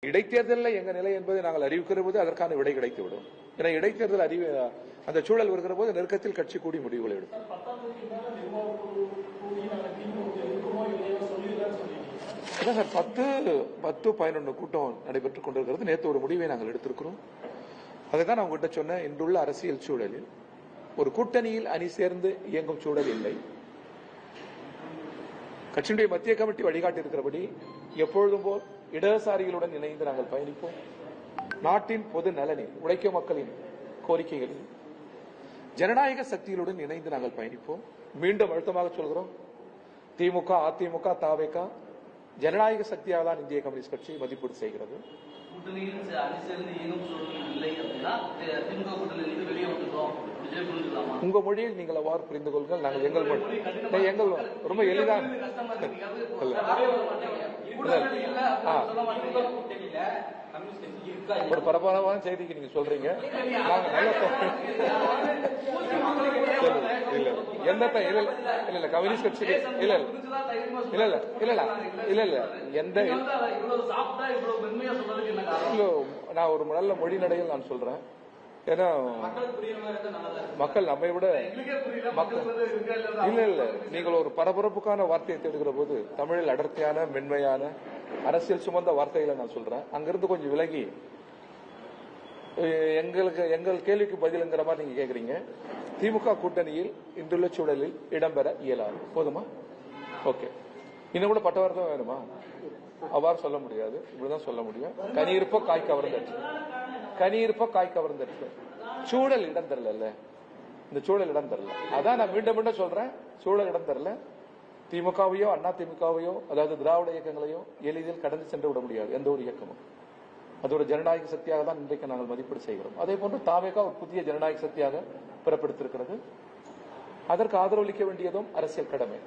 இடைத்தேர்தலில் எங்க நிலை என்பதை நாங்கள் அறிவிக்கிற போது அதற்கான விடை கிடைத்துவிடும். ஏன்னா இடைத்தேர்தல் அந்த சூழல் வருகிற போது நெருக்கத்தில் கட்சி கூடி முடிவுகளை எடுக்கும். சார் 10-11 கூட்டம் நடைபெற்றுக் கொண்டிருக்கிறது. நேற்று ஒரு முடிவை நாங்கள் எடுத்திருக்கிறோம். அதைதான் நான் உங்ககிட்ட சொன்னேன். இன்றுள்ள அரசியல் சூழலில் ஒரு கூட்டணியில் அணி சேர்ந்து இயங்கும் சூழல் இல்லை. கட்சியினுடைய மத்திய கமிட்டி வழிகாட்டி இருக்கிறபடி எப்பொழுதும் போல் இடதுசாரிகளுடன் இணைந்து நாங்கள் பயணிப்போம். நாட்டின் பொது நலனில், உழைக்கும் மக்களின் கோரிக்கைகளில் ஜனநாயக சக்திகளுடன் இணைந்து நாங்கள் பயணிப்போம். மீண்டும் அழுத்தமாக சொல்கிறோம், திமுக, அதிமுக, தவேக ஜனநாயக சக்தியாக தான் இந்திய கம்யூனிஸ்ட் கட்சி மதிப்பீடு செய்கிறது. உங்க மொழியில் நீங்கள் அவ்வாறு புரிந்து கொள்ளுங்கள். நாங்கள் எங்கள் மொழி எங்கள் ரொம்ப எளிதான ஒரு பரபரப்பான செய்திக்கு நீங்க சொல்றீங்க. நாங்க நல்ல இல்ல கம்யூனிஸ்ட் கட்சிக்கு இல்ல எந்த நான் ஒரு நல்ல மொழி நடையில் நான் சொல்றேன். ஏன்னா மக்கள் நம்மை விட இல்ல நீங்கள் ஒரு பரபரப்புக்கான வார்த்தையை தேடுகிற போது தமிழில் அடர்த்தியான மென்மையான அரசியல் சுமந்த வார்த்தைகளை நான் சொல்றேன். அங்கிருந்து கொஞ்சம் விலகி எங்கள் கேள்விக்கு பதிலுங்கிற மாதிரி நீங்க கேக்குறீங்க. திமுக கூட்டணியில் இன்றுள்ள சூழலில் இடம்பெற இயலாது. போதுமா? ஓகே. இன்னும் கூட பட்டவார்த்தம் வேணுமா? அவ்வாறு சொல்ல முடியாது. இப்படிதான் சொல்ல முடியும். கனி இருப்ப காய் கவர்ந்தற்று, கனி இருப்ப காய் கவர்ந்தற்று. சூழல் இடம் தரல. இந்த சூழல் இடம் தரல. அதான் நான் மீண்டும் மீண்டும் சொல்றேன், சூழல் இடம் தரல. திமுகவையோ அண்ணா திமுகவையோ அதாவது திராவிட இயக்கங்களையோ எளிதில் கடந்து சென்று விட முடியாது எந்த ஒரு இயக்கமும். அது ஒரு ஜனநாயக சக்தியாக தான் இன்றைக்கு நாங்கள் மதிப்பீடு செய்கிறோம். அதே போன்று தவேக ஒரு புதிய ஜனநாயக சக்தியாக பிறப்பெடுத்திருக்கிறது. அதற்கு ஆதரவளிக்க வேண்டியதும் அரசியல் கடமை.